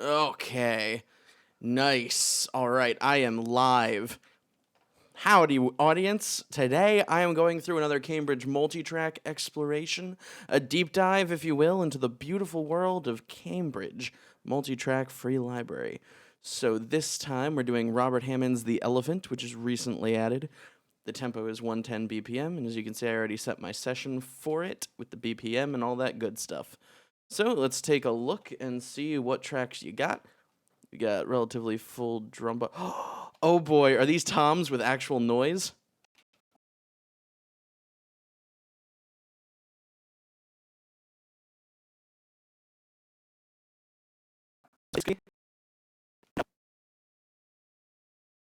Okay. Nice. All right, I am live. Howdy, audience. Today I am going through another Cambridge multi-track exploration, a deep dive, if you will, into the beautiful world of Cambridge multi-track free library. So this time we're doing Robert Hammond's The Elephant, which is recently added. The tempo is 110 BPM, and as you can see, I already set my session for it with the BPM and all that good stuff. So let's take a look and see what tracks you got. You got relatively full drum. Oh boy, are these toms with actual noise?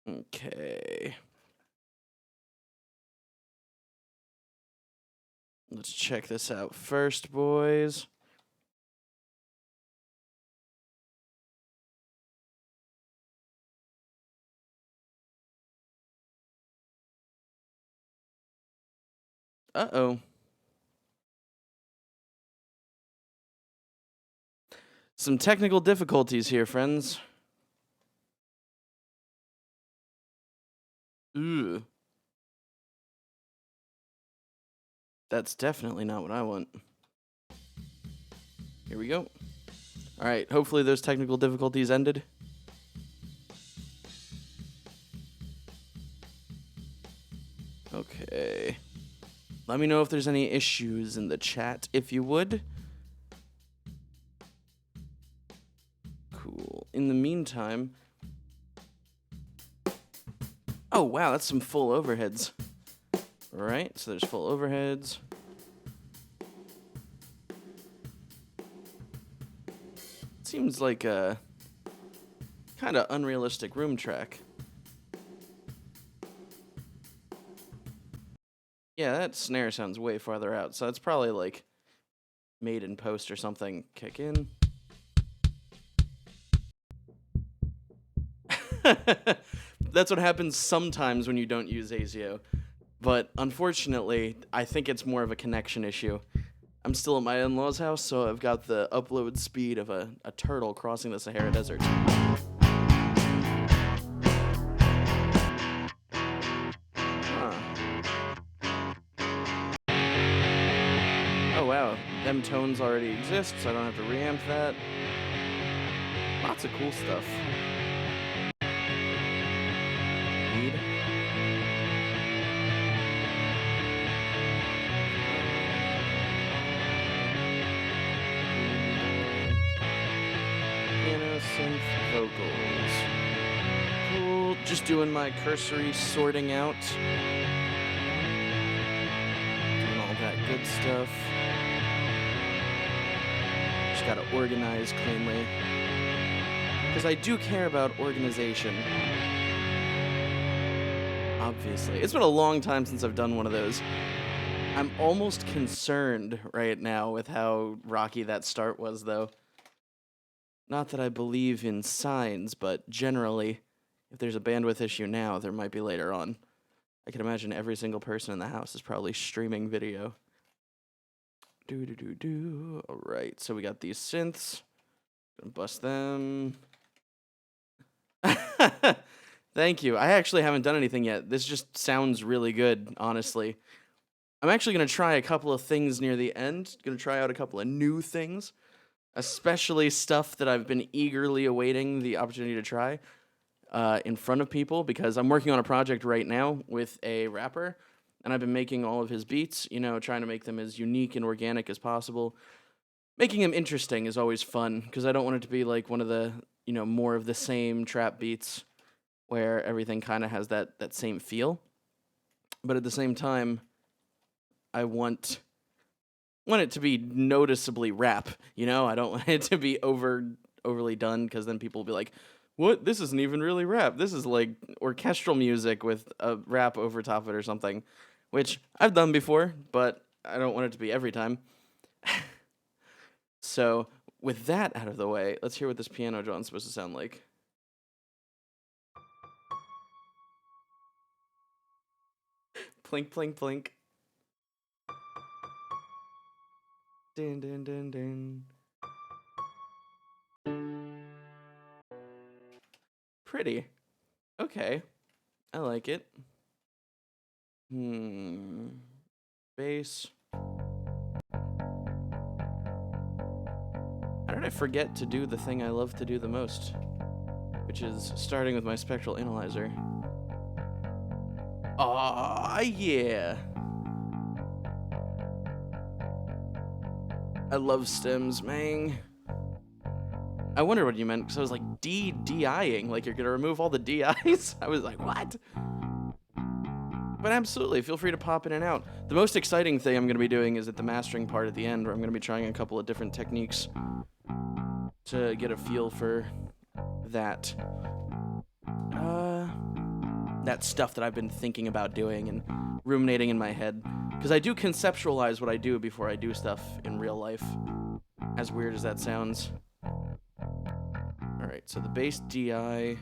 Okay. Let's check this out first, boys. Uh-oh. Some technical difficulties here, friends. Ooh. That's definitely not what I want. Here we go. All right, hopefully those technical difficulties ended. Okay. Let me know if there's any issues in the chat, if you would. Cool. In the meantime... Oh, wow, that's some full overheads. Right, so there's full overheads. Seems like a kind of unrealistic room track. Yeah, that snare sounds way farther out, so it's probably like made in post or something. Kick in. That's what happens sometimes when you don't use ASIO. But unfortunately, I think it's more of a connection issue. I'm still at my in-laws' house, so I've got the upload speed of a turtle crossing the Sahara Desert. Oh wow, them tones already exist, so I don't have to reamp that. Lots of cool stuff. Lead. Piano, synth, vocals. Cool, just doing my cursory sorting out. Doing all that good stuff. Just gotta organize cleanly. Because I do care about organization. Obviously. It's been a long time since I've done one of those. I'm almost concerned right now with how rocky that start was, though. Not that I believe in signs, but generally, if there's a bandwidth issue now, there might be later on. I can imagine every single person in the house is probably streaming video. Alright, so we got these synths. Gonna bust them. Thank you. I actually haven't done anything yet. This just sounds really good, honestly. I'm actually going to try a couple of things near the end. Going to try out a couple of new things, especially stuff that I've been eagerly awaiting the opportunity to try in front of people, because I'm working on a project right now with a rapper, and I've been making all of his beats, you know, trying to make them as unique and organic as possible. Making them interesting is always fun, because I don't want it to be like one of the, you know, more of the same trap beats where everything kind of has that same feel. But at the same time, I want it to be noticeably rap, you know? I don't want it to be overly done, because then people will be like, what? This isn't even really rap. This is like orchestral music with a rap over top of it or something, which I've done before, but I don't want it to be every time. So with that out of the way, let's hear what this piano drum is supposed to sound like. Plink, plink, plink. Din, din, din, din. pretty. Okay. I like it. Bass. How did I forget to do the thing I love to do the most? Which is starting with my spectral analyzer. Aw, yeah. I love stems, man. I wondered what you meant, because I was like, DIing, like you're going to remove all the DIs? I was like, what? But absolutely, feel free to pop in and out. The most exciting thing I'm going to be doing is at the mastering part at the end, where I'm going to be trying a couple of different techniques to get a feel for that. That stuff that I've been thinking about doing and ruminating in my head. Because I do conceptualize what I do before I do stuff in real life. As weird as that sounds. Alright, so the bass DI,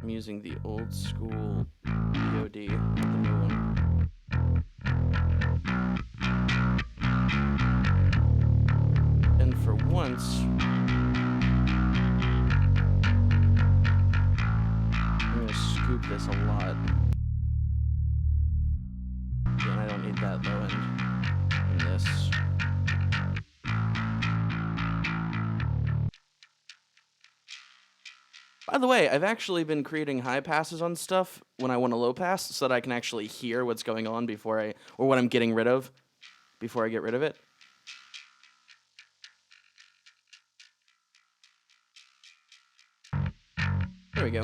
I'm using the old school BOD, the new one. And for once, I'm going to scoop this a lot. And I don't need that low end in this. By the way, I've actually been creating high passes on stuff when I want a low pass so that I can actually hear what's going on or what I'm getting rid of before I get rid of it. There we go.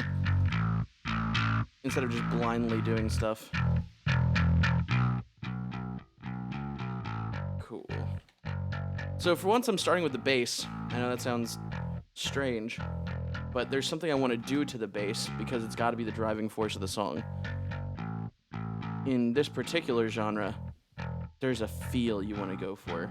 Instead of just blindly doing stuff. Cool. So for once I'm starting with the bass. I know that sounds strange, but there's something I want to do to the bass because it's got to be the driving force of the song. In this particular genre, there's a feel you want to go for.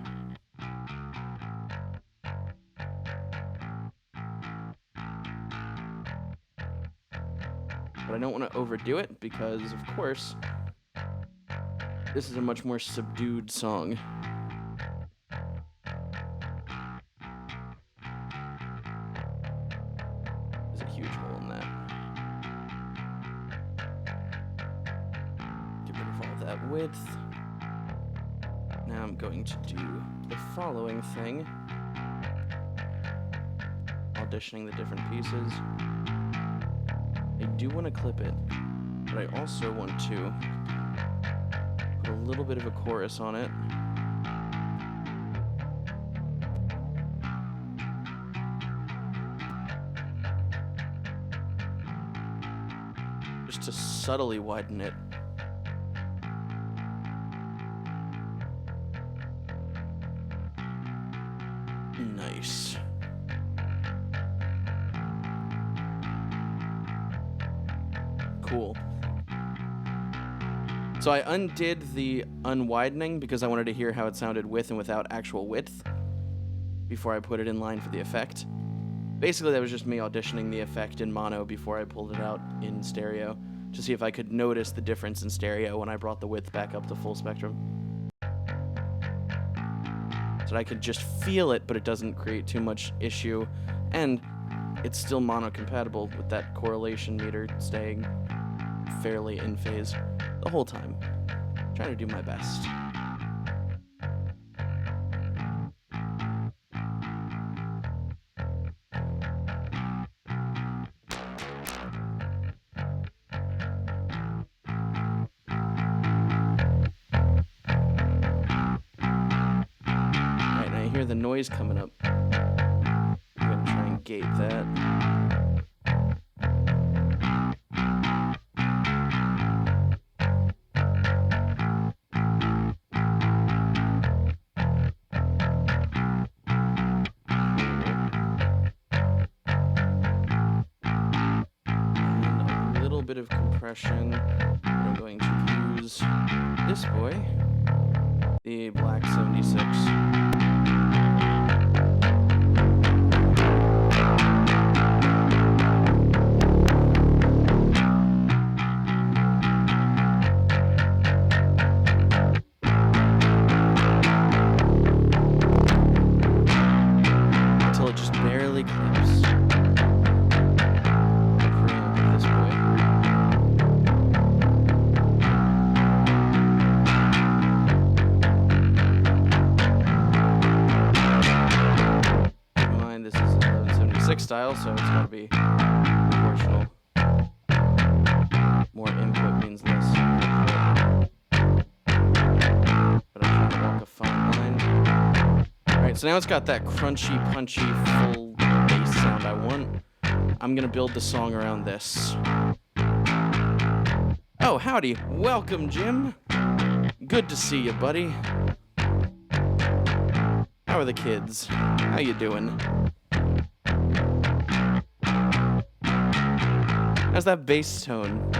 But I don't want to overdo it because, of course, this is a much more subdued song. There's a huge hole in that. Get rid of all that width. Now I'm going to do the following thing. Auditioning the different pieces. I do want to clip it, but I also want to put a little bit of a chorus on it. Just to subtly widen it. Nice. Cool. So I undid the unwidening because I wanted to hear how it sounded with and without actual width before I put it in line for the effect. Basically, that was just me auditioning the effect in mono before I pulled it out in stereo to see if I could notice the difference in stereo when I brought the width back up to full spectrum. So that I could just feel it, but it doesn't create too much issue, and it's still mono compatible with that correlation meter staying fairly in phase the whole time. I'm trying to do my best. Alright, now you hear the noise coming up. I'm gonna try and gate that. Bit of compression. I'm going to use this boy, the Black 76. Until it just barely clips. style, so it's gotta be proportional. More input means less output. But I'm trying to walk a fine line. Alright, so now it's got that crunchy, punchy, full bass sound I want. I'm gonna build the song around this. Oh, howdy. Welcome, Jim. Good to see you, buddy. How are the kids? How you doing? How's that bass tone?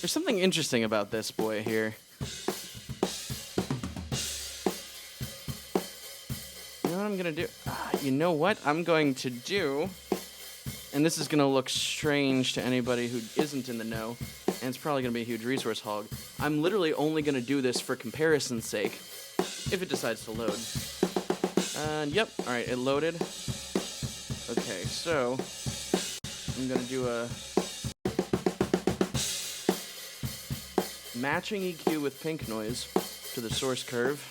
There's something interesting about this boy here. You know what I'm gonna do? You know what I'm going to do? And this is gonna look strange to anybody who isn't in the know, and it's probably gonna be a huge resource hog. I'm literally only gonna do this for comparison's sake, if it decides to load. Yep, alright, it loaded. Okay, so I'm gonna do a matching EQ with pink noise to the source curve.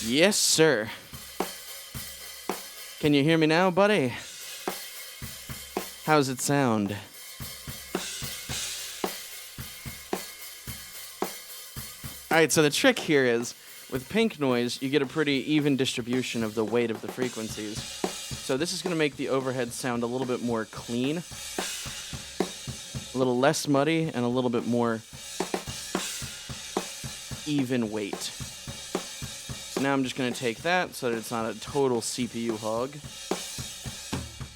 Yes, sir. Can you hear me now, buddy? How's it sound? Alright, so the trick here is, with pink noise, you get a pretty even distribution of the weight of the frequencies. So this is going to make the overhead sound a little bit more clean, a little less muddy, and a little bit more even weight. So now I'm just going to take that so that it's not a total CPU hog.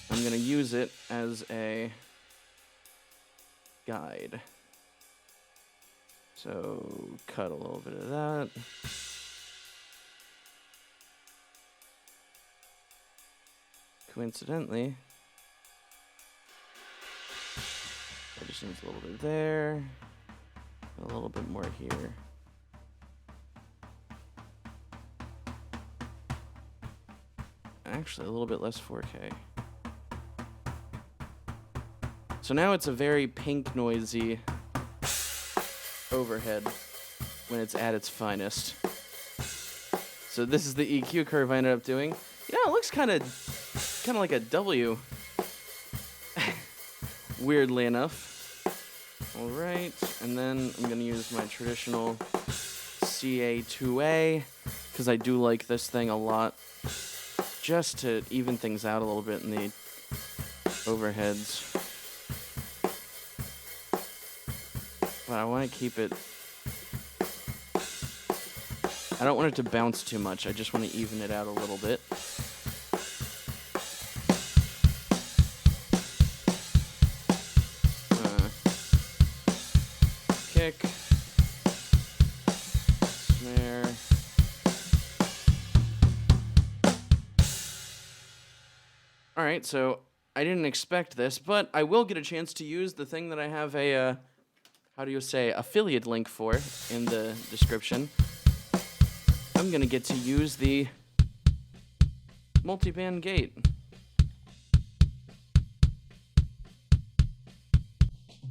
I'm going to use it as a guide. So cut a little bit of that. Coincidentally, I just need a little bit there, a little bit more here. Actually, a little bit less 4K. So now it's a very pink noisy overhead when it's at its finest. So this is the EQ curve I ended up doing. You know, it looks kind of like a W. Weirdly enough. Alright, and then I'm gonna use my traditional CA2A, because I do like this thing a lot, just to even things out a little bit in the overheads. But I want to keep it... I don't want it to bounce too much, I just want to even it out a little bit. Kick, snare, alright, so I didn't expect this, but I will get a chance to use the thing that I have a, how do you say, affiliate link for in the description. I'm gonna get to use the multiband gate.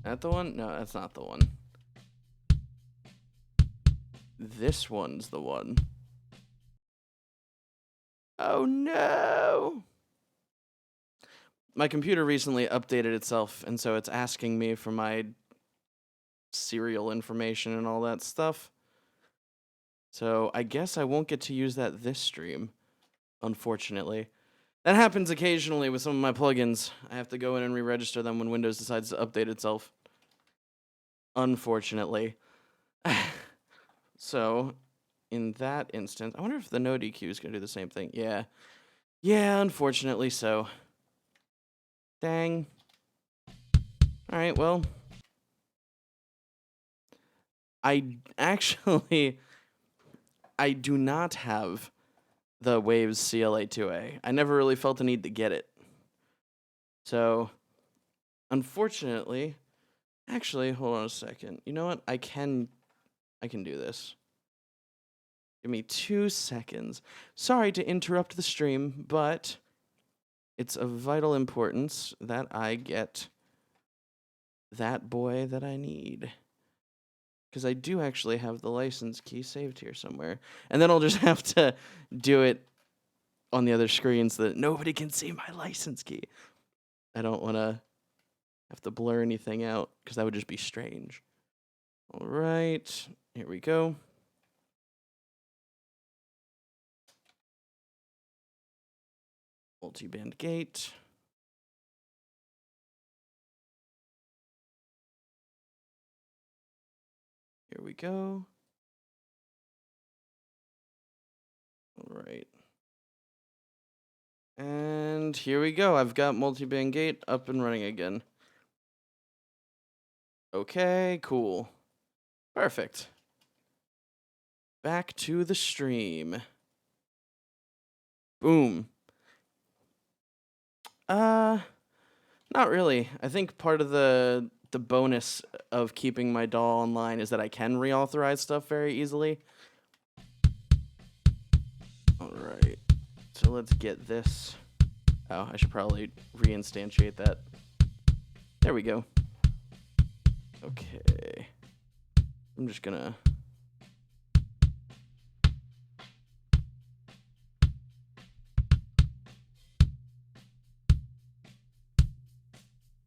That the one? No, that's not the one. This one's the one. Oh no! My computer recently updated itself, and so it's asking me for my serial information and all that stuff. So I guess I won't get to use that this stream, unfortunately. That happens occasionally with some of my plugins. I have to go in and re-register them when Windows decides to update itself. Unfortunately. So, in that instance, I wonder if the Node EQ is going to do the same thing. Yeah. Yeah, unfortunately so. Dang. Alright, well. I do not have the Waves CLA2A. I never really felt the need to get it. So, unfortunately, actually, hold on a second. You know what? I can do this. Give me 2 seconds. Sorry to interrupt the stream, but it's of vital importance that I get that boy that I need. Because I do actually have the license key saved here somewhere. And then I'll just have to do it on the other screen so that nobody can see my license key. I don't want to have to blur anything out because that would just be strange. All right, here we go. Multi-band gate. Here we go. All right. And here we go. I've got multi-band gate up and running again. Okay, cool. Perfect. Back to the stream. Boom. Not really. I think part of the bonus of keeping my DAW online is that I can reauthorize stuff very easily. All right. So let's get this. Oh, I should probably reinstantiate that. There we go. Okay. I'm just gonna...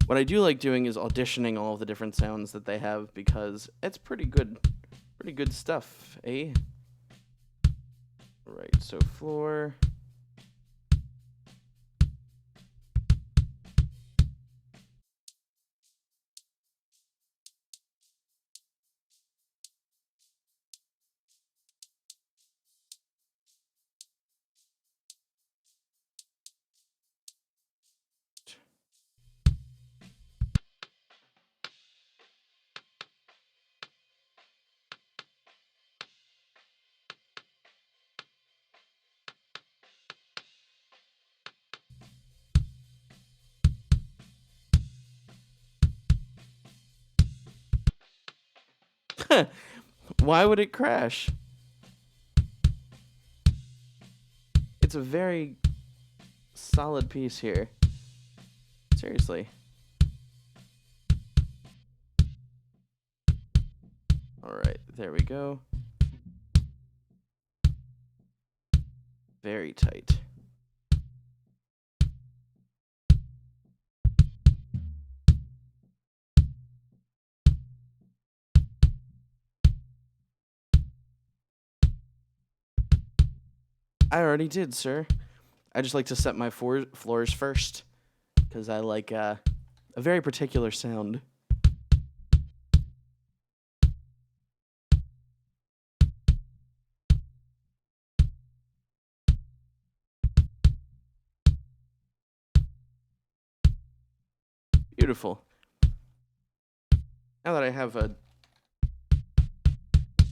What I do like doing is auditioning all of the different sounds that they have because it's pretty good stuff, eh? Right, so floor. Why would it crash? It's a very solid piece here. Seriously. Alright, there we go. Very tight. I already did, sir. I just like to set my floors first, because I like a very particular sound. Beautiful. Now that I have a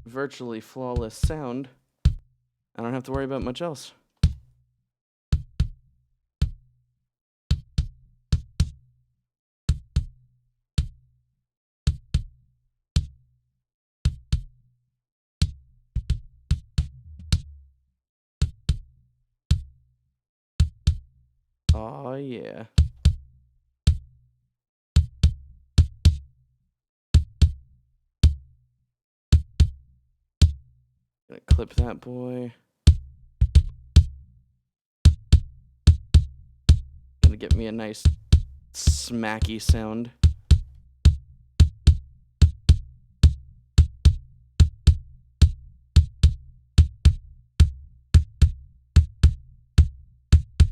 virtually flawless sound, I don't have to worry about much else. Oh yeah. Gonna clip that boy. Gonna get me a nice smacky sound.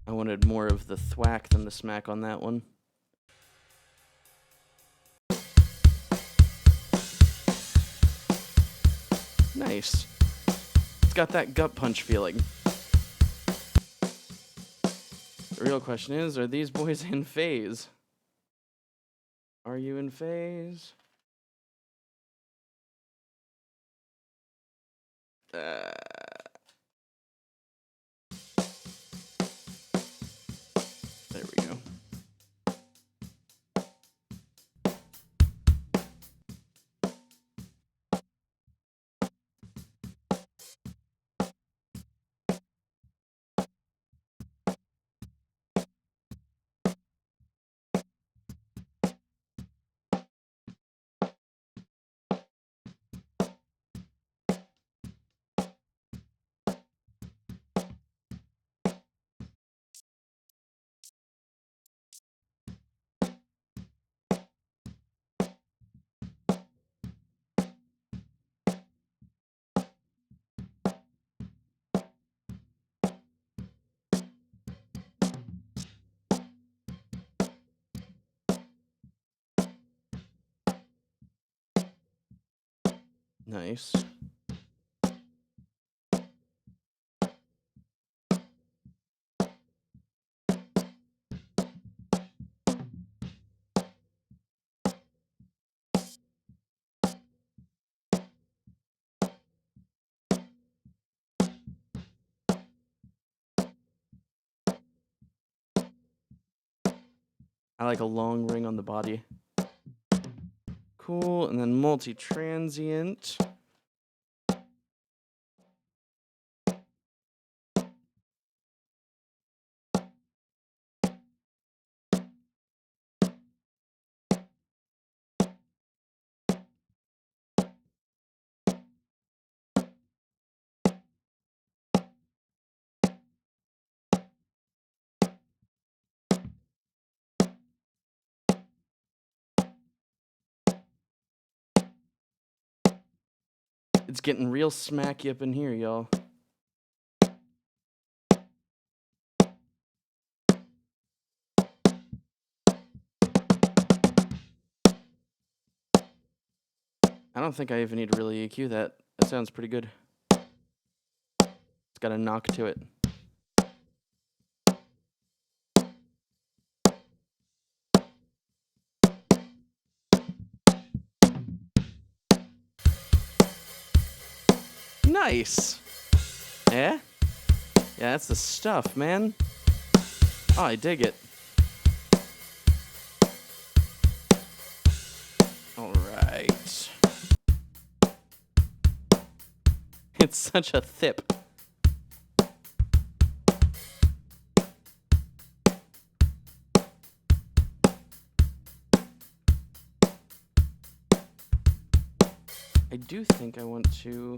I wanted more of the thwack than the smack on that one. Nice. It's got that gut punch feeling. The real question is, are these boys in phase? Are you in phase? Nice. I like a long ring on the body. Cool, and then multi-transient. It's getting real smacky up in here, y'all. I don't think I even need to really EQ that. That sounds pretty good. It's got a knock to it. Nice! Yeah? Yeah, that's the stuff, man. Oh, I dig it. Alright. It's such a thip. I do think I want to...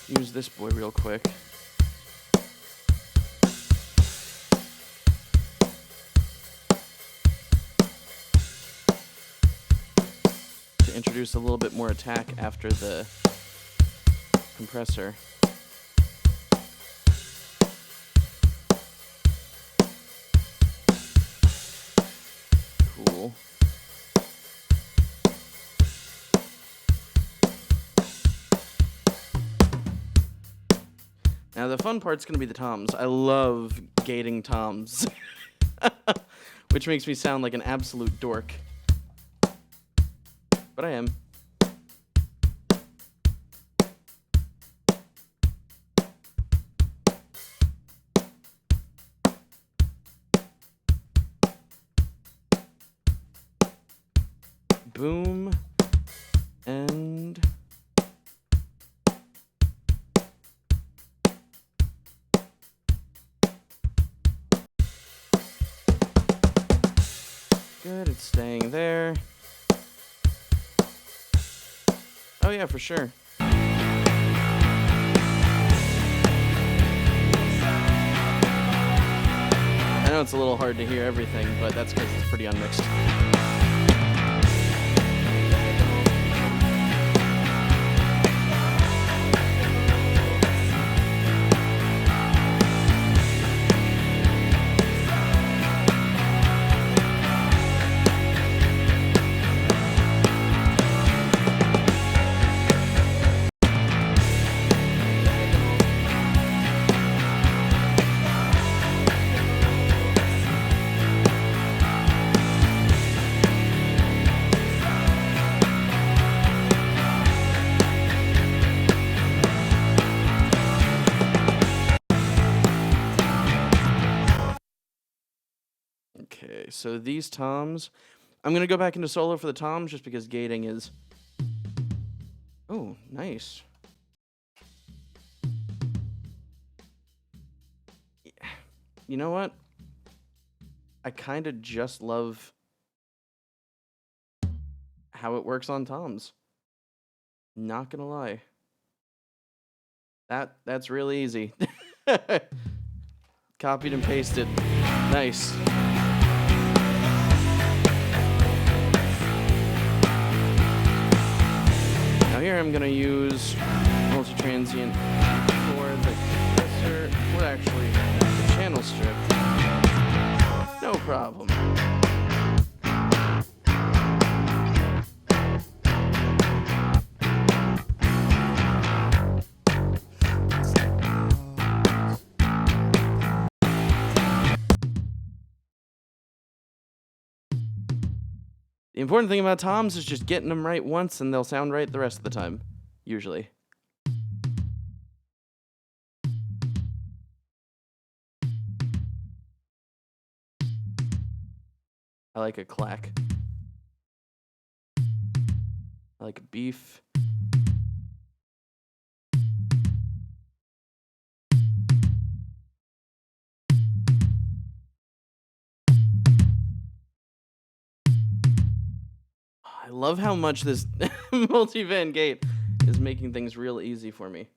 use this boy real quick. To introduce a little bit more attack after the compressor. Cool. Now the fun part's gonna be the toms. I love gating toms. Which makes me sound like an absolute dork. But I am. Boom. And... good, it's staying there. Oh yeah, for sure. I know it's a little hard to hear everything, but that's because it's pretty unmixed. Okay, so these toms, I'm going to go back into solo for the toms just because gating is... Oh, nice. You know what? I kind of just love how it works on toms. Not going to lie. That's really easy. Copied and pasted. Nice. Now here I'm going to use multi-transient for the compressor. actually the channel strip. No problem. The important thing about toms is just getting them right once and they'll sound right the rest of the time, usually. I like a clack. I like a beef. I love how much this multi-van gate is making things real easy for me.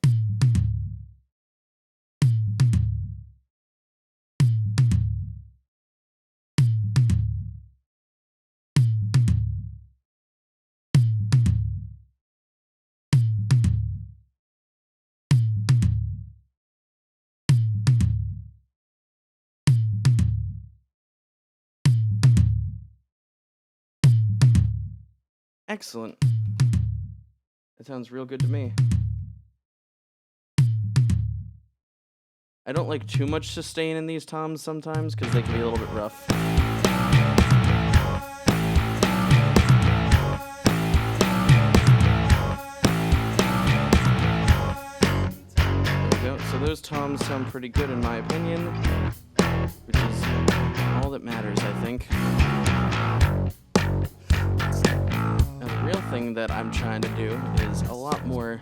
Excellent. That sounds real good to me. I don't like too much sustain in these toms sometimes because they can be a little bit rough. There we go. So those toms sound pretty good in my opinion, which is all that matters, I think. Now, the real thing that I'm trying to do is a lot more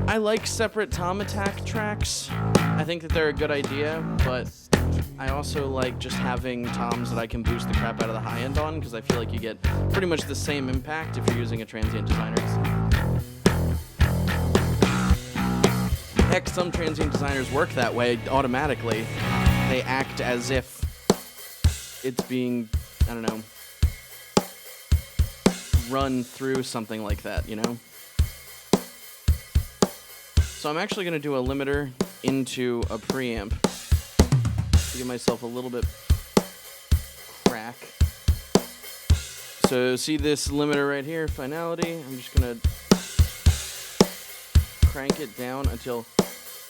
I like separate tom attack tracks. I think that they're a good idea, but I also like just having toms that I can boost the crap out of the high end on, because I feel like you get pretty much the same impact if you're using a transient designer. Heck, some transient designers work that way automatically. They act as if it's being, I don't know, run through something like that, you know? So I'm actually going to do a limiter into a preamp to give myself a little bit crack. So see this limiter right here, finality. I'm just going to crank it down until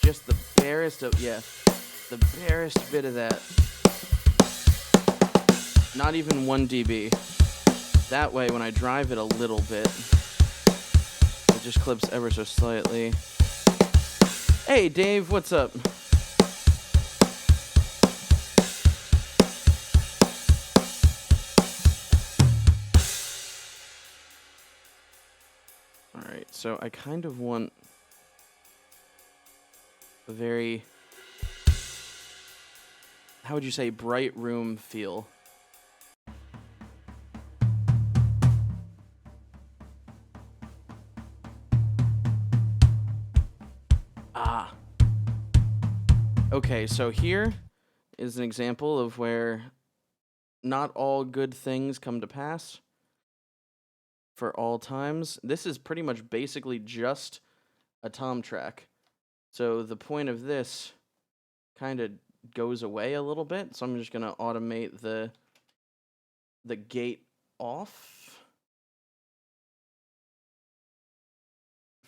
just the barest of, the barest bit of that. Not even 1 dB. That way, when I drive it a little bit, it just clips ever so slightly. Hey, Dave, what's up? Alright, so I kind of want a very, how would you say, bright room feel. Okay, so here is an example of where not all good things come to pass for all times. This is pretty much basically just a tom track. So the point of this kind of goes away a little bit. So I'm just going to automate the gate off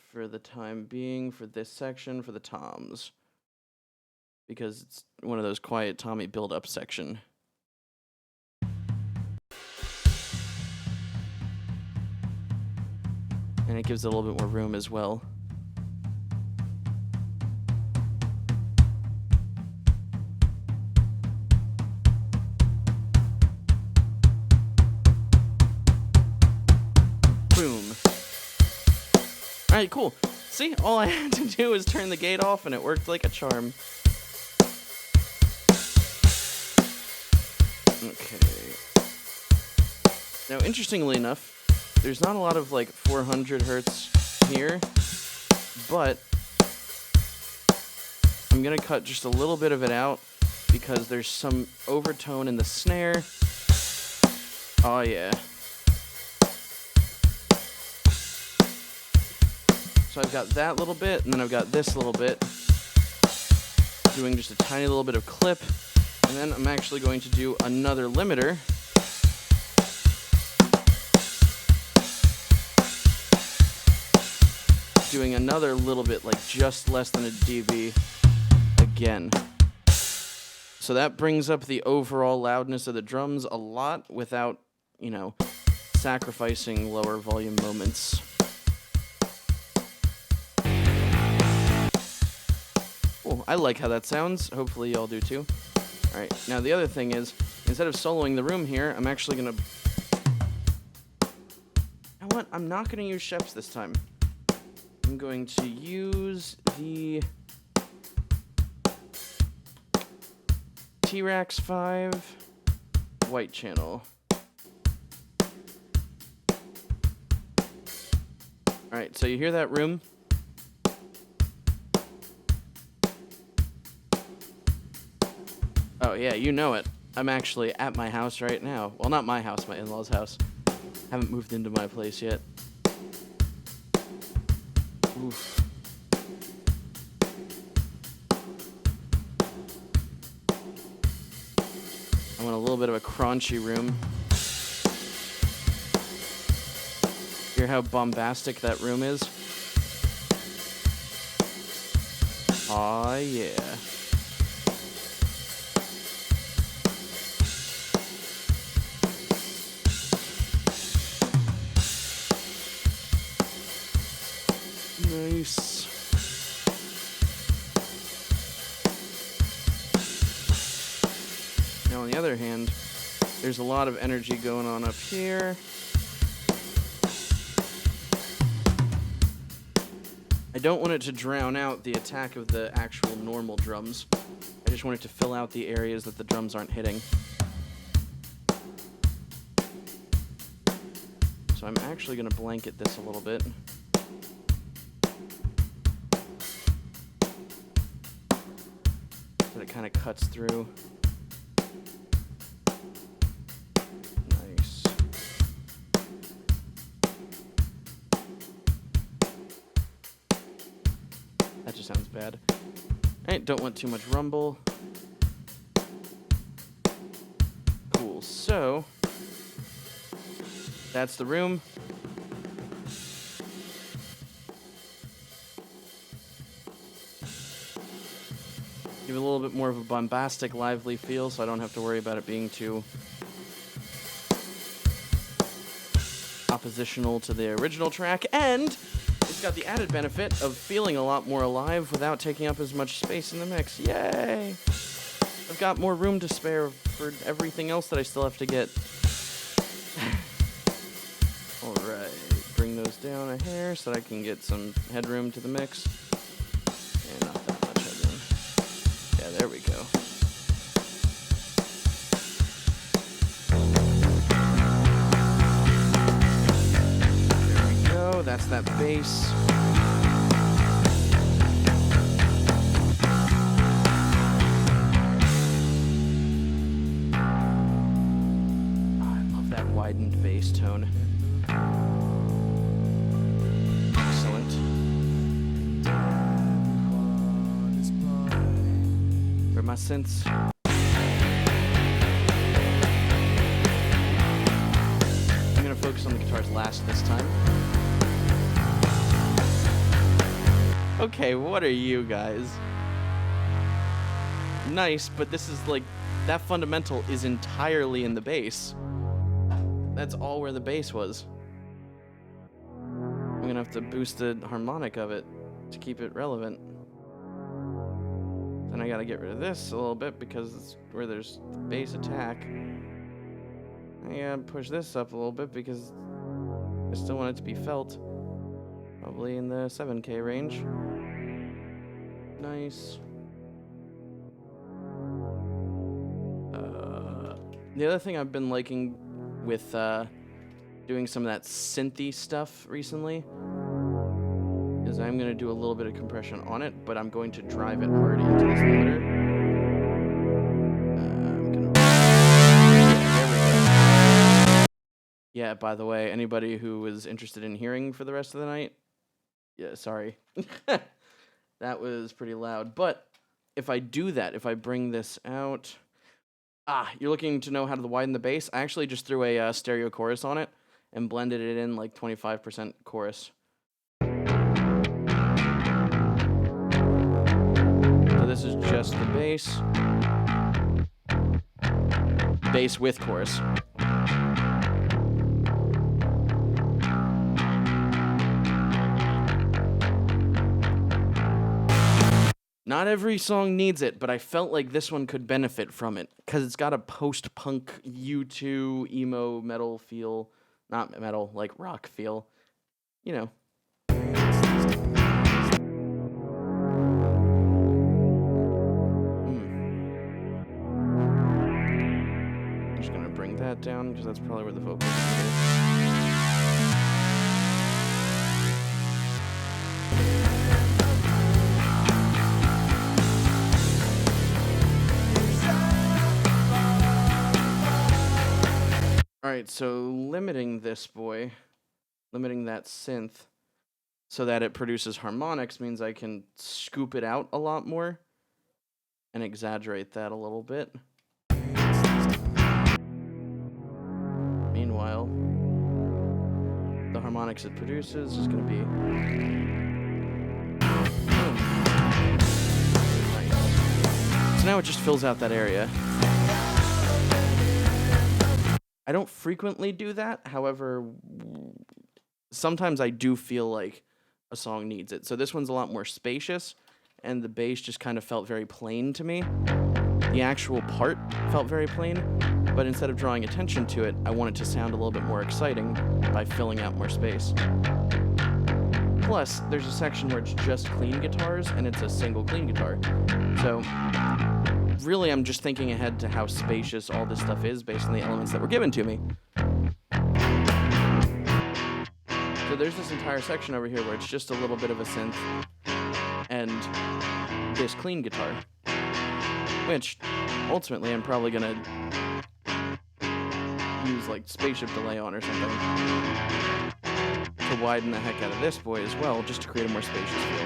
for the time being for this section for the toms, because it's one of those quiet Tommy build-up section. And it gives it a little bit more room as well. Boom. Alright, cool. See, all I had to do was turn the gate off and it worked like a charm. Okay. Now, interestingly enough, there's not a lot of like 400 hertz here, but I'm gonna cut just a little bit of it out because there's some overtone in the snare. Oh yeah. So I've got that little bit, and then I've got this little bit, doing just a tiny little bit of clip, and then I'm actually going to do another limiter. Doing another little bit, like just less than a dB again. So that brings up the overall loudness of the drums a lot without, you know, sacrificing lower volume moments. Cool. I like how that sounds. Hopefully y'all do too. All right, now the other thing is, instead of soloing the room here, I'm actually gonna... You know what? I'm not gonna use Sheps this time. I'm going to use the T-Rax 5 white channel. Alright, so you hear that room? Oh yeah, you know it. I'm actually at my house right now. Well, not my house, my in-laws' house. Haven't moved into my place yet. Oof. I want a little bit of a crunchy room. Hear how bombastic that room is? Aw, yeah. Nice. Now, on the other hand, there's a lot of energy going on up here. I don't want it to drown out the attack of the actual normal drums. I just want it to fill out the areas that the drums aren't hitting. So I'm actually going to blanket this a little bit. So it kind of cuts through. Nice. That just sounds bad. Alright, don't want too much rumble. Cool, so that's the room. Give it a little bit more of a bombastic, lively feel, so I don't have to worry about it being too oppositional to the original track. And it's got the added benefit of feeling a lot more alive without taking up as much space in the mix. Yay! I've got more room to spare for everything else that I still have to get. Alright, bring those down a hair so that I can get some headroom to the mix. Yeah, not that much headroom. Yeah, there we go. There we go, that's that bass. Widened bass tone. Excellent. Where are my synths? I'm gonna focus on the guitars last this time. Okay, what are you guys? Nice, but this is like, that fundamental is entirely in the bass. That's all where the bass was. I'm gonna have to boost the harmonic of it to keep it relevant. Then I gotta get rid of this a little bit because it's where there's the bass attack. I gotta push this up a little bit because I still want it to be felt. Probably in the 7K range. Nice. The other thing I've been liking with doing some of that synthy stuff recently is I'm going to do a little bit of compression on it, but I'm going to drive it hard into this limiter. Yeah, by the way, anybody who was interested in hearing for the rest of the night, yeah, sorry. That was pretty loud. But if I do that, if I bring this out... you're looking to know how to widen the bass? I actually just threw a stereo chorus on it and blended it in like 25% chorus. So this is just the bass. Bass with chorus. Not every song needs it, but I felt like this one could benefit from it because it's got a post-punk U2 emo metal feel. Not metal, like rock feel. You know. I'm just going to bring that down because that's probably where the vocals are. Alright, so limiting this boy, limiting that synth so that it produces harmonics means I can scoop it out a lot more and exaggerate that a little bit. Meanwhile, the harmonics it produces is going to be... Nice. So now it just fills out that area. I don't frequently do that, however, sometimes I do feel like a song needs it. So this one's a lot more spacious, and the bass just kind of felt very plain to me. The actual part felt very plain, but instead of drawing attention to it, I want it to sound a little bit more exciting by filling out more space. Plus, there's a section where it's just clean guitars, and it's a single clean guitar. So... really, I'm just thinking ahead to how spacious all this stuff is based on the elements that were given to me. So there's this entire section over here where it's just a little bit of a synth and this clean guitar, which ultimately I'm probably gonna use like spaceship delay on or something to widen the heck out of this boy as well, just to create a more spacious feel.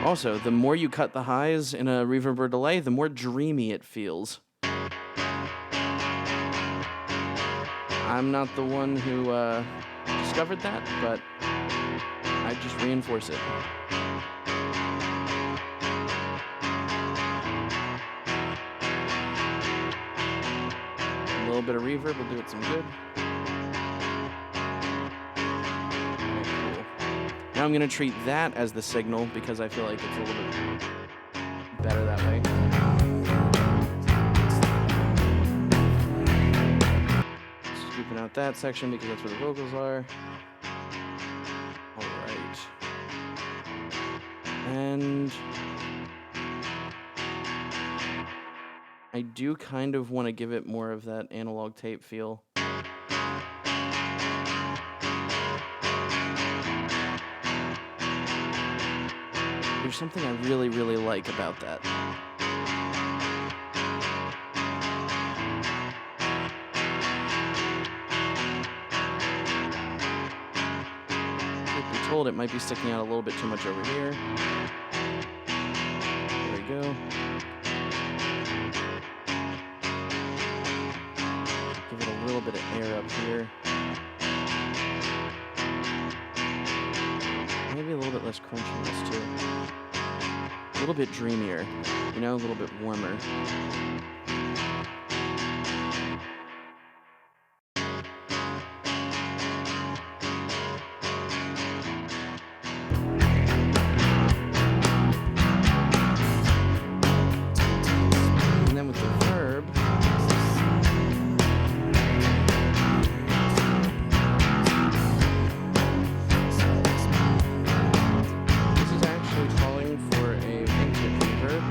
Also, the more you cut the highs in a reverb or delay, the more dreamy it feels. I'm not the one who discovered that, but I just reinforce it. A little bit of reverb will do it some good. Now I'm going to treat that as the signal because I feel like it's a little bit better that way. Scooping out that section because that's where the vocals are. Alright. And I do kind of want to give it more of that analog tape feel. There's something I really, really like about that. Truth be told, it might be sticking out a little bit too much over here. There we go. Give it a little bit of air up here. Maybe a little bit less crunchiness too. A little bit dreamier, you know, a little bit warmer. And then with the verb, this is actually calling for a vintage reverb.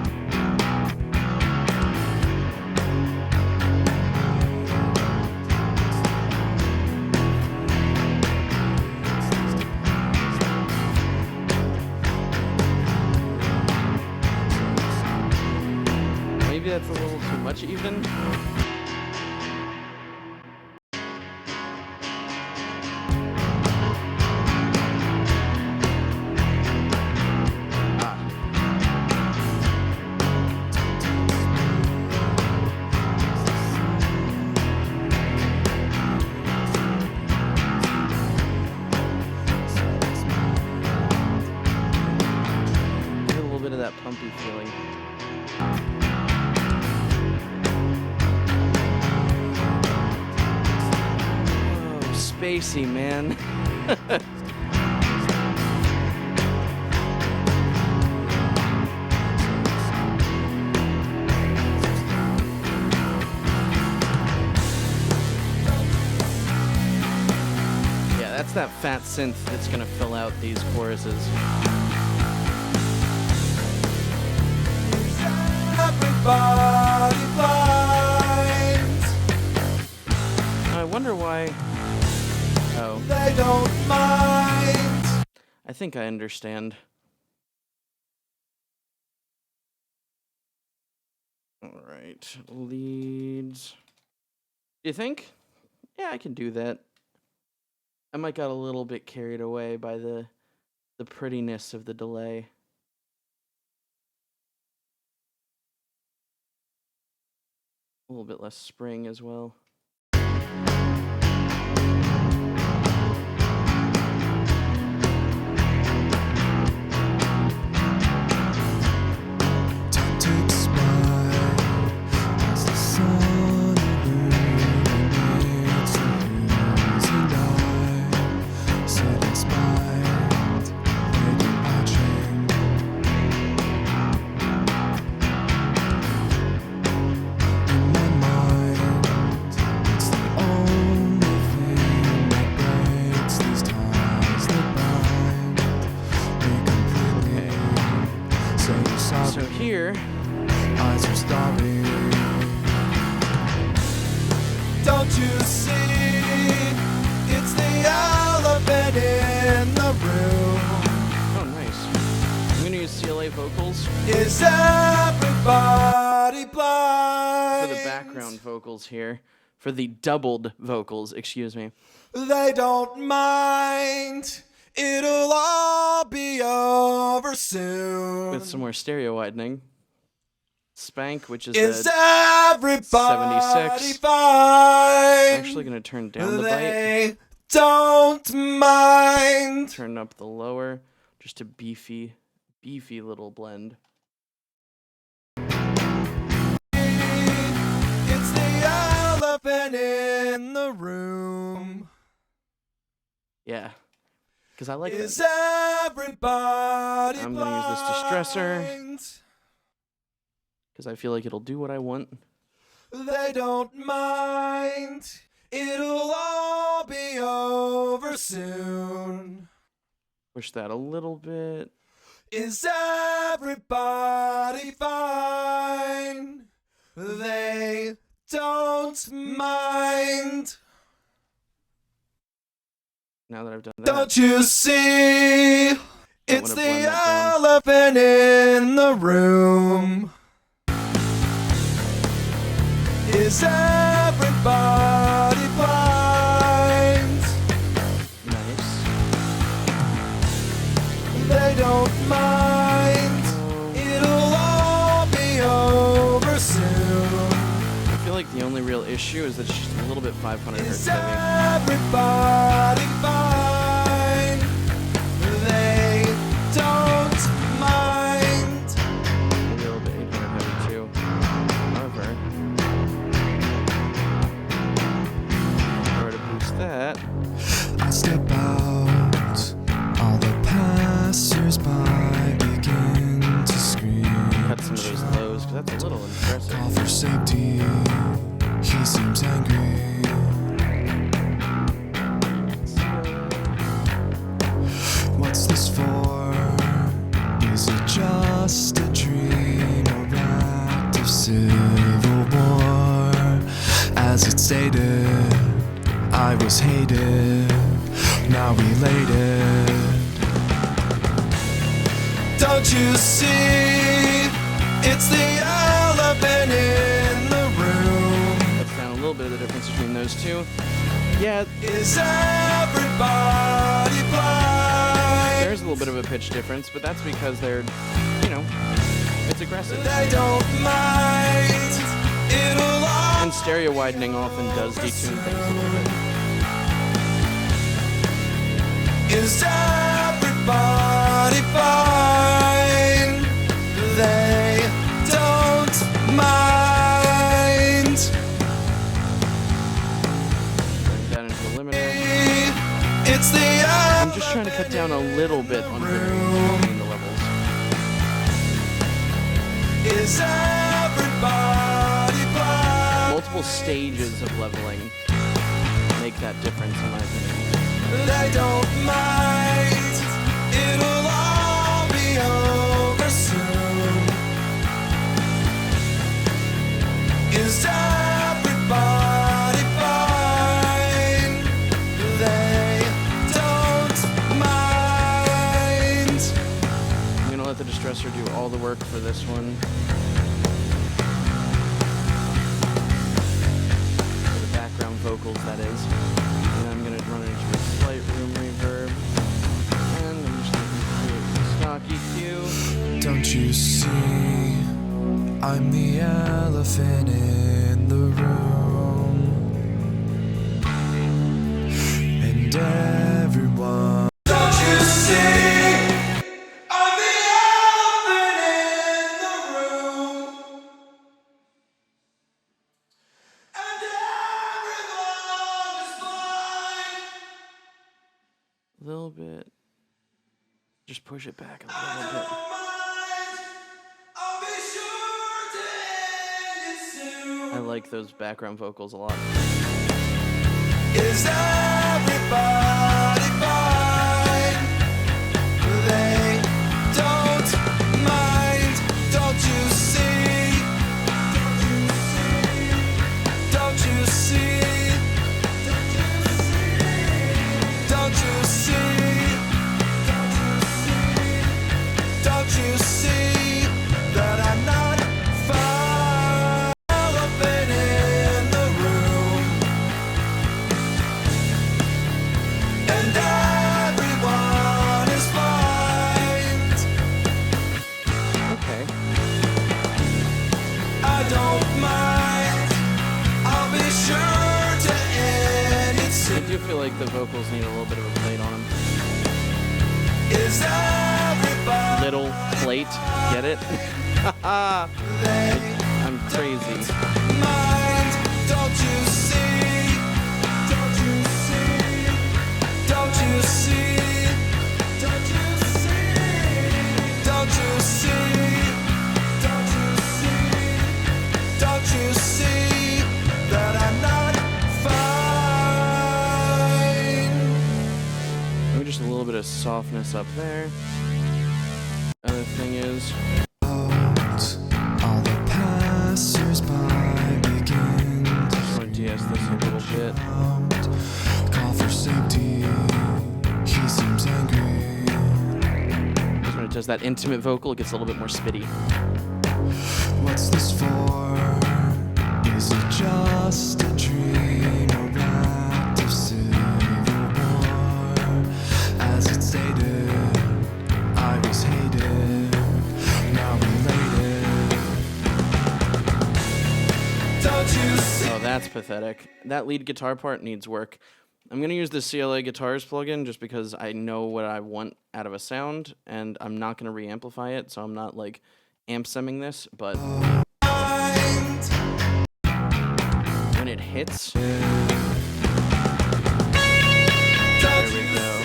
much even. That pumpy feeling. Oh, spacey, man. Yeah, that's that fat synth that's gonna fill out these choruses. Everybody blind. I wonder why. Oh. They don't mind. I think I understand. All right, leads. You think? Yeah, I can do that. I might got a little bit carried away by the prettiness of the delay. A little bit less spring as well. Time ticks by as the sun illuminates the hills, and I sit inspired, maybe watching. In my mind, it's the only thing that breaks these ties that bind me completely. Say you're sorry. So here, Eyes are starving. Don't you see? It's the elephant in the room. oh nice. I'm gonna use CLA vocals Is everybody for blind? the background vocals here. For the doubled vocals, excuse me. They don't mind. It'll all be over soon. With some more stereo widening. Spank, which is Is the everybody 76. fine? I'm actually gonna turn down the bite. They don't mind. Turn up the lower. Just a beefy little blend. It's the elephant in the room. Yeah. Because I like Is that. everybody I'm gonna use this distressor. blind? Because I feel like it'll do what I want. They don't mind. It'll all be over soon. Push that a little bit. Is everybody fine? They don't mind. Now that I've done that. Don't you see? It's wanna the blend that down. elephant in the room. Is everybody blind? Nice. They don't mind. It'll all be over soon. I feel like the only real issue is that it's just a little bit 500 hertz Is heavy. everybody fine? They don't mind. Maybe a little bit 800 heavy too. However, if I were to boost that, I step out, all the passers-by begin to scream. cut some of those lows, because that's a little impressive. Call for safety, he seems angry. What's this for? Is it just a dream or active civil war? As it stated, I was hated, now related. Don't you see? It's the elephant in the between those two. Yeah, Is everybody blind? there's a little bit of a pitch difference, but that's because they're, you know, it's aggressive. They don't mind. It'll all And stereo widening often does detune things a little bit. Is everybody fine? They don't mind. Bring that into the limiter. It's the I'm just trying to cut down a little bit on variation between the levels. Is everybody blind? Multiple stages of leveling make that difference, in my opinion. They don't mind. It'll all be over soon. Is everybody fine? They don't mind. I'm gonna let the distressor do all the work for this one. For the background vocals, that is. And I'm gonna run it into a slight room reverb. And I'm just gonna do a stock EQ. Don't you see? I'm the elephant in the room. And everyone. Don't you see? I'm the elephant in the room. And everyone is blind. A little bit. Just push it back a little bit. I'll be sure to end it soon. I like those background vocals a lot. Is everybody fine? They don't mind. Don't you see? Don't you see? Don't you see? Don't you see that I'm not fine? Elephant in the room. And everyone is blind. Okay. I don't mind. I'll be sure to end it I soon. do feel like the vocals need a little bit of a plate on them. Is everybody Little plate, get it? I'm crazy. mind? Don't you see? Don't you see? Don't you see? Don't you see? Don't you see? Don't you see? Don't you see that I'm not fine? Maybe just a little bit of softness up there. Other thing is, All the passers-by begin to just want to DS this a little bit. shout, call for safety. He seems angry. Just when it does that intimate vocal, it gets a little bit more spitty. What's this for? Is it just a dream or act of civil war? As it stated, I was hated, now related. Don't you see? Oh, that's pathetic. That lead guitar part needs work. I'm going to use the CLA Guitars plugin just because I know what I want out of a sound, and I'm not going to re-amplify it, so I'm not, like, amp-semming this, but when it hits, there we go.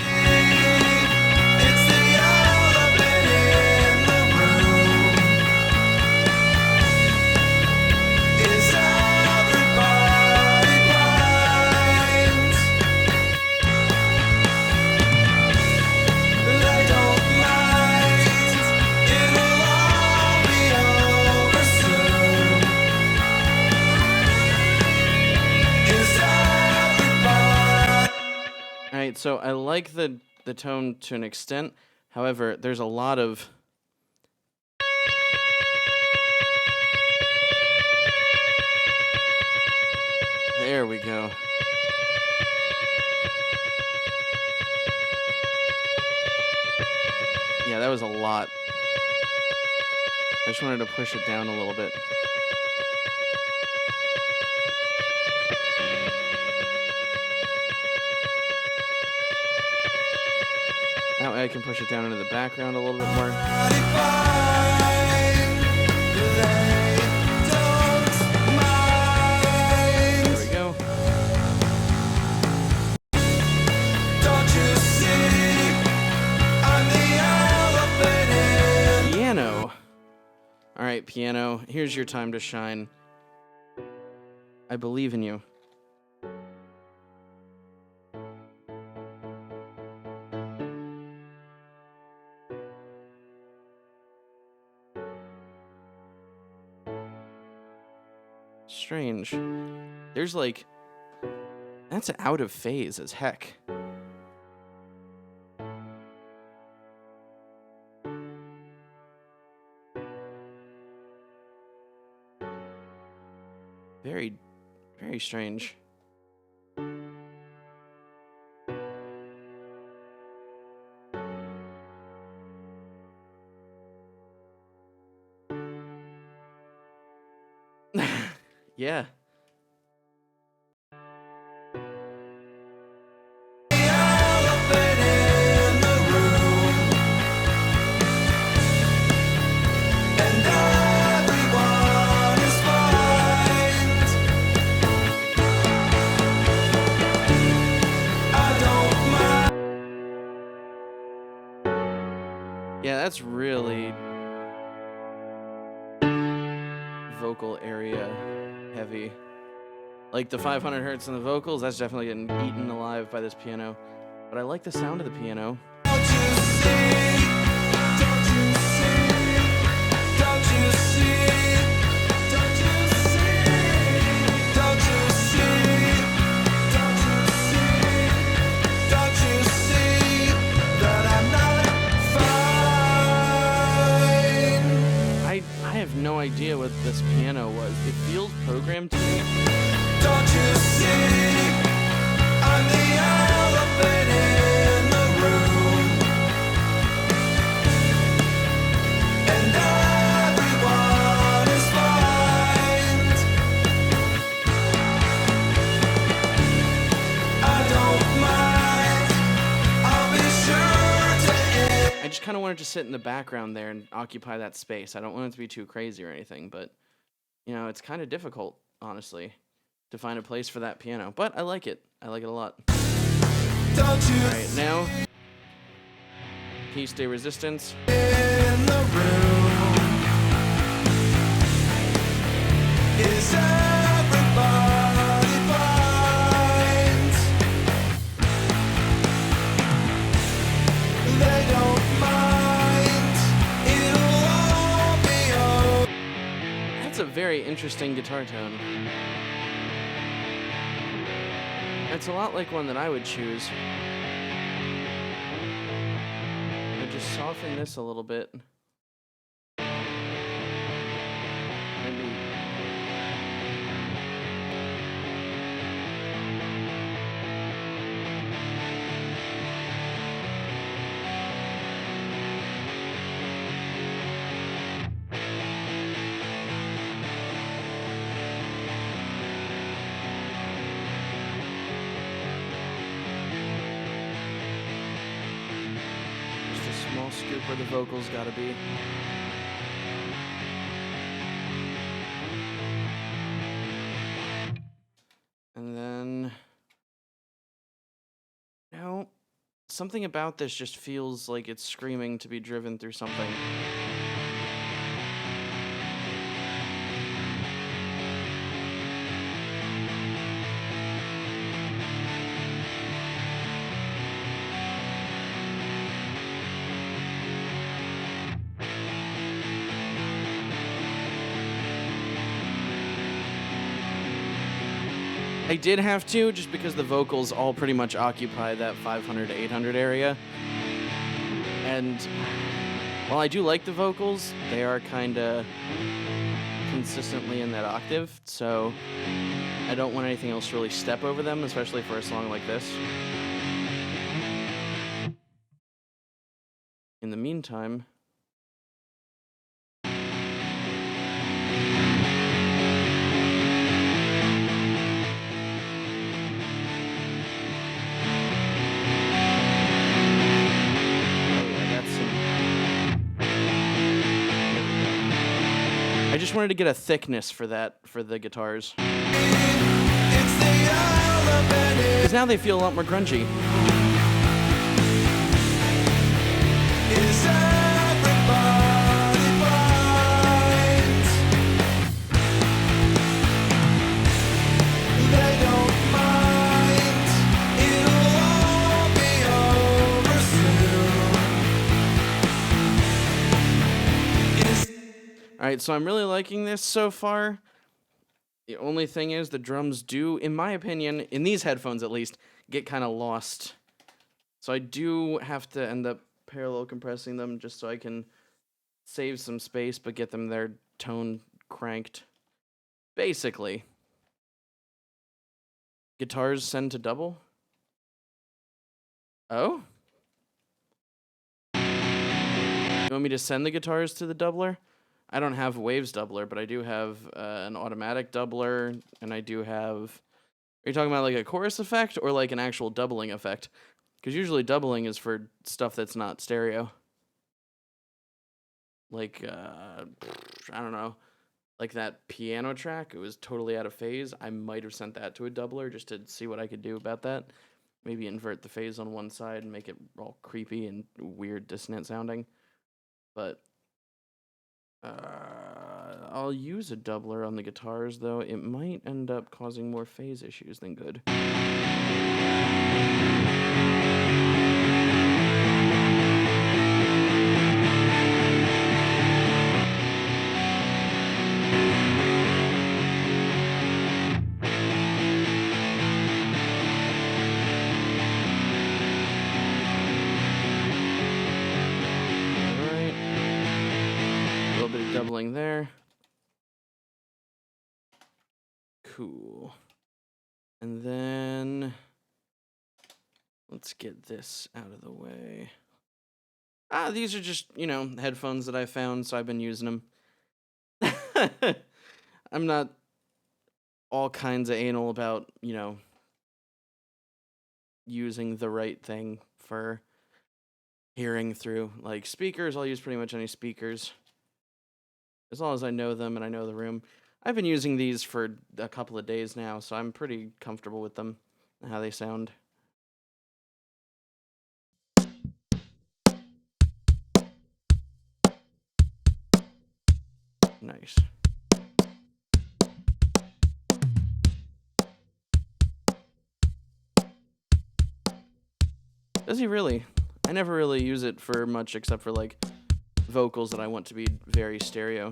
It's the elephant in the room. Is everybody blind? They don't mind. It'll all be over soon. Is everybody? Alright, so I like the tone to an extent. However, there's a lot of... There we go. Yeah, that was a lot. I just wanted to push it down a little bit. That way I can push it down into the background a little bit more. There we go. Piano. All right, piano, here's your time to shine. I believe in you. Strange. There's like... That's out of phase as heck. Very, very strange. Yeah. Yeah, that's really vocal area heavy. Like the 500 hertz in the vocals, that's definitely getting eaten alive by this piano. But I like the sound of the piano. I have no idea what this piano was. It feels programmed to me. Don't you see? I'm the elephant in the room, and everyone is fine. I don't mind. I'll be sure to end. I just kind of wanted to sit in the background there and occupy that space. I don't want it to be too crazy or anything, but you know, it's kind of difficult, honestly, to find a place for that piano. But I like it. I like it a lot. Alright, now, piece de resistance. In the room, is everybody fine? They don't mind. It'll all be over. That's a very interesting guitar tone. It's a lot like one that I would choose. I just soften this a little bit. Maybe. Scoop where the vocals gotta be. And then, no, something about this just feels like it's screaming to be driven through something. I did have to, just because the vocals all pretty much occupy that 500 to 800 area. And while I do like the vocals, they are kind of consistently in that octave. So I don't want anything else to really step over them, especially for a song like this. In the meantime, I just wanted to get a thickness for that, for the guitars. Because now they feel a lot more grungy. Alright, so I'm really liking this so far. The only thing is the drums do, in my opinion, in these headphones at least, get kind of lost. So I do have to end up parallel compressing them just so I can save some space but get them their tone cranked. Basically. Guitars send to double? Oh? You want me to send the guitars to the doubler? I don't have a waves doubler, but I do have an automatic doubler, and I do have... Are you talking about like a chorus effect or like an actual doubling effect? Because usually doubling is for stuff that's not stereo. Like, I don't know, like that piano track, it was totally out of phase. I might have sent that to a doubler just to see what I could do about that. Maybe invert the phase on one side and make it all creepy and weird dissonant sounding. But... I'll use a doubler on the guitars, though. It might end up causing more phase issues than good. Doubling there. Cool. And then let's get this out of the way. These are just, you know, headphones that I found, so I've been using them. I'm not all kinds of anal about, you know, using the right thing for hearing through. Like speakers, I'll use pretty much any speakers. As long as I know them and I know the room. I've been using these for a couple of days now, so I'm pretty comfortable with them and how they sound. Nice. Does he really? I never really use it for much except for like vocals that I want to be very stereo.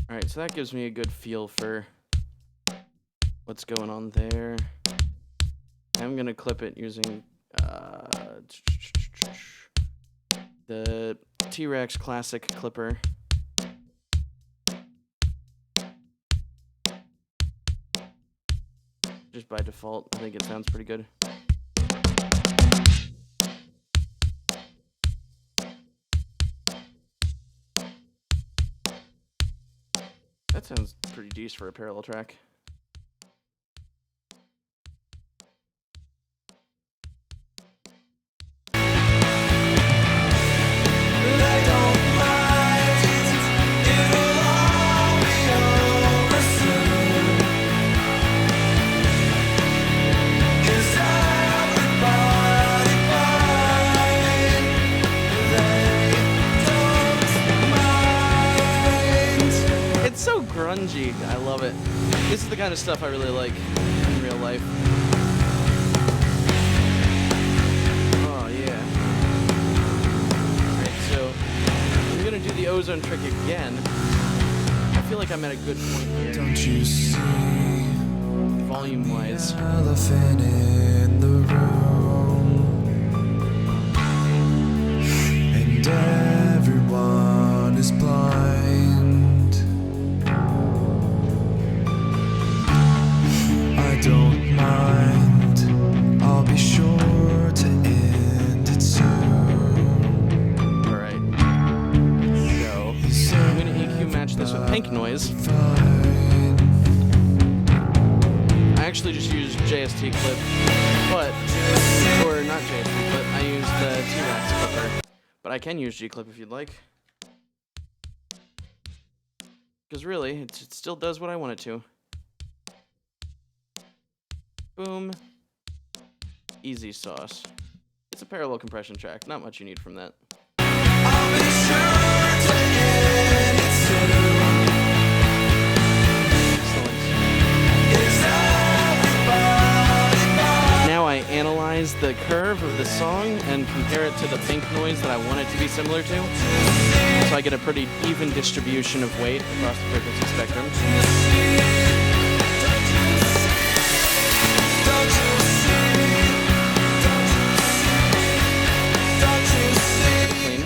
Alright, so that gives me a good feel for what's going on there. I'm going to clip it using the T-Rex Classic Clipper. Just by default, I think it sounds pretty good. That sounds pretty decent for a parallel track. Grungy. I love it. This is the kind of stuff I really like in real life. ozone trick again. I feel like I'm at a good point here. Don't you see? Volume-wise. Elephant in the room, and everyone is blind. I don't mind. I'll be sure to end it soon. Alright. So, I'm gonna EQ match this with pink noise. I actually just used JST clip, or not JST clip, I used the T-Rex clipper. But I can use G-clip if you'd like. Because really, it still does what I want it to. Boom. Easy sauce. It's a parallel compression track, not much you need from that. I'll be sure to end it soon. Excellent. Is everybody fine? Now I analyze the curve of the song and compare it to the pink noise that I want it to be similar to. So I get a pretty even distribution of weight across the frequency spectrum. Clean.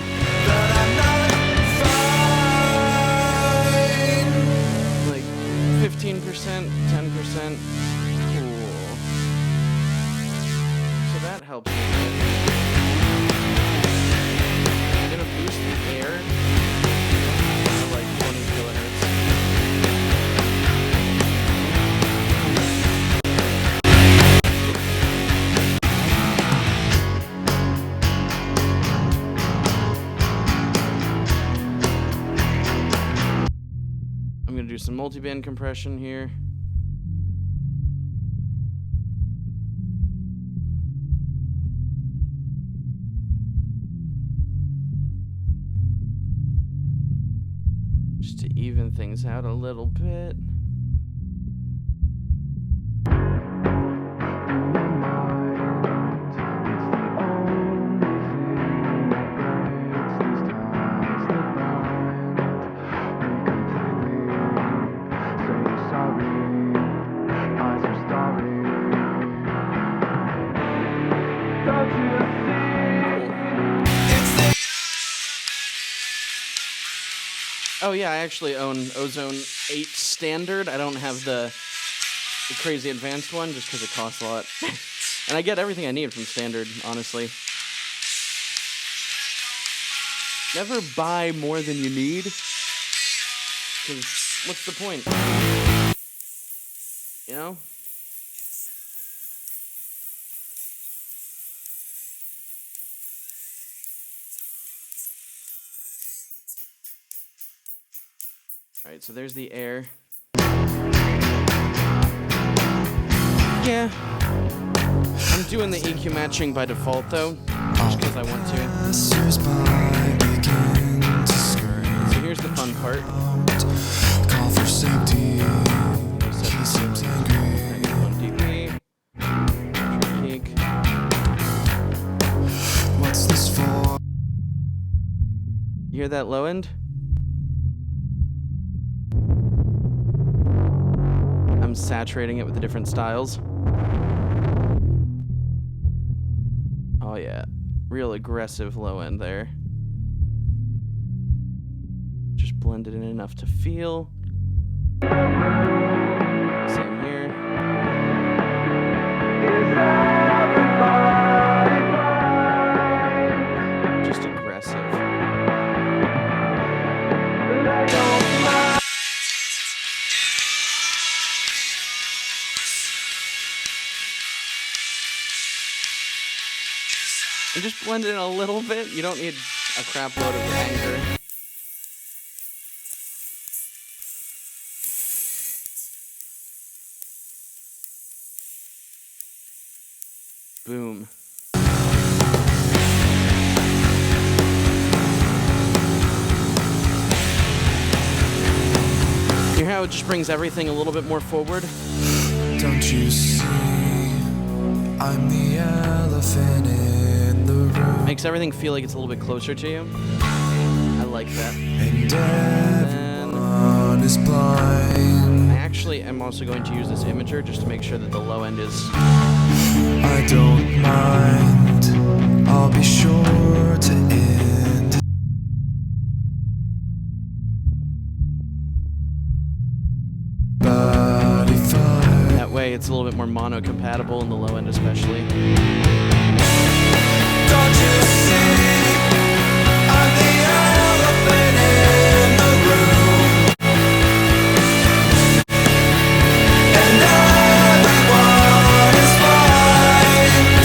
Like 15%, 10%. Cool. So that helps a bit. I'm gonna boost the air to like 20 kilohertz. I'm gonna do some multiband compression here. Just to even things out a little bit. Oh yeah, I actually own Ozone 8 Standard. I don't have the crazy advanced one just because it costs a lot. And I get everything I need from Standard, honestly. Never buy more than you need. Because what's the point? You know? Alright, so there's the air. Yeah. I'm doing the EQ matching by default though, just because I want to. So here's the fun part. Call for safety. What's this for? You hear that low end? I'm saturating it with the different styles. Oh yeah, real aggressive low end there. Just blended in enough to feel. Same here. Just aggressive. And just blend it in a little bit. You don't need a crap load of anger. Boom. Hear how it just brings everything a little bit more forward? Don't you see? I'm the elephant in the room. Makes everything feel like it's a little bit closer to you. I like that. and Then everyone is blind. I actually am also going to use this imager just to make sure that the low end is... I don't mind, I'll be sure to end it. But if I That way it's a little bit more mono compatible in the low end especially. don't you see, I'm the elephant in the room, and everyone is blind.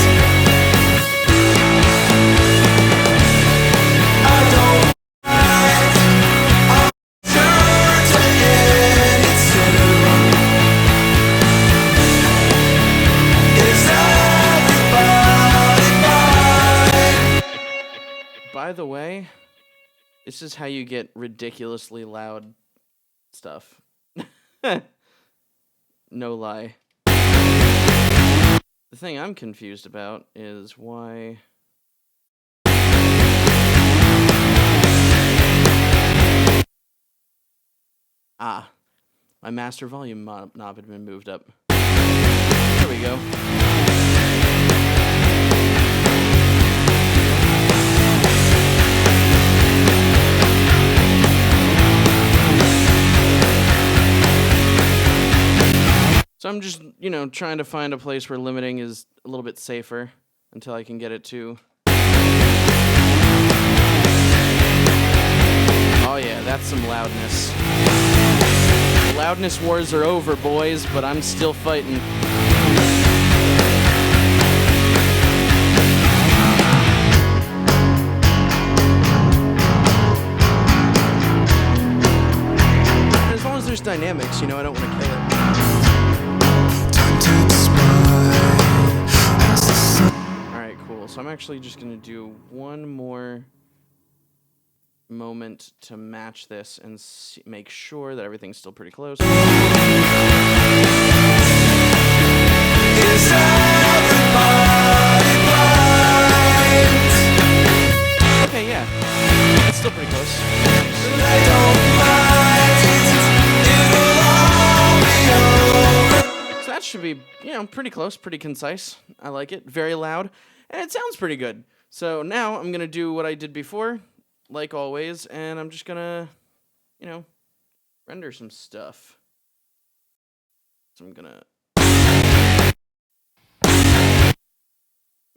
I don't mind, I'm sure to end it soon. Is everybody blind? By the way, this is how you get ridiculously loud stuff. No lie. The thing I'm confused about is why... Ah, my master volume knob had been moved up. There we go. So I'm just, trying to find a place where limiting is a little bit safer until I can get it to... Oh yeah, that's some loudness. The loudness wars are over, boys, but I'm still fighting. As long as there's dynamics, I don't want to kill it. Alright, cool. So I'm actually just going to do one more moment to match this and make sure that everything's still pretty close. Is everybody blind? Okay, yeah. That's still pretty close. They don't mind, it'll all be over. So that should be, pretty close, pretty concise. I like it. Very loud. And it sounds pretty good. So now I'm going to do what I did before, like always, and I'm just going to, render some stuff. So I'm going to...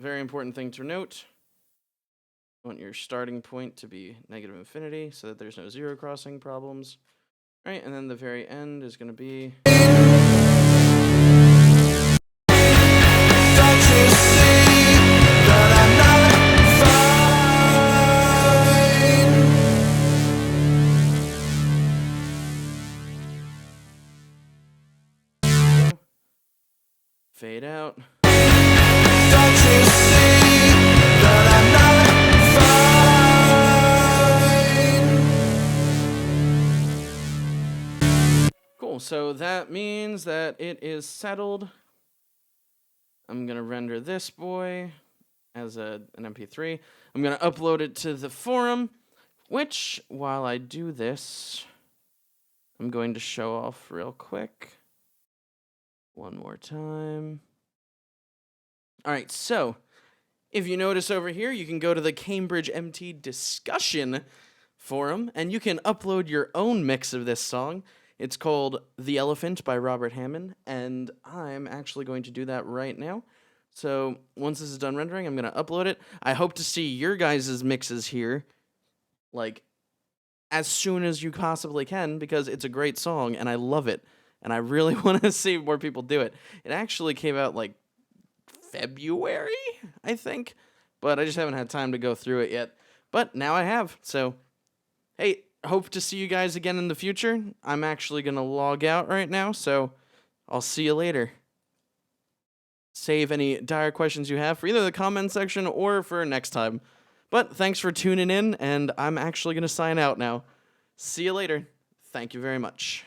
Very important thing to note. You want your starting point to be negative infinity so that there's no zero crossing problems. All right, and then the very end is going to be... Don't you see that I'm not fine? Fade out. Don't you see that I'm not fine? Cool, so that means that it is settled. I'm going to render this boy as an MP3. I'm going to upload it to the forum, which, while I do this, I'm going to show off real quick. One more time. All right, so if you notice over here, you can go to the Cambridge MT discussion forum, and you can upload your own mix of this song. It's called The Elephant by Robert Hammon, and I'm actually going to do that right now. So once this is done rendering, I'm going to upload it. I hope to see your guys' mixes here, as soon as you possibly can, because it's a great song, and I love it, and I really want to see more people do it. It actually came out, February, I think, but I just haven't had time to go through it yet. But now I have, so hey, hope to see you guys again in the future. I'm actually going to log out right now, so I'll see you later. Save any dire questions you have for either the comment section or for next time. But thanks for tuning in, and I'm actually going to sign out now. See you later. Thank you very much.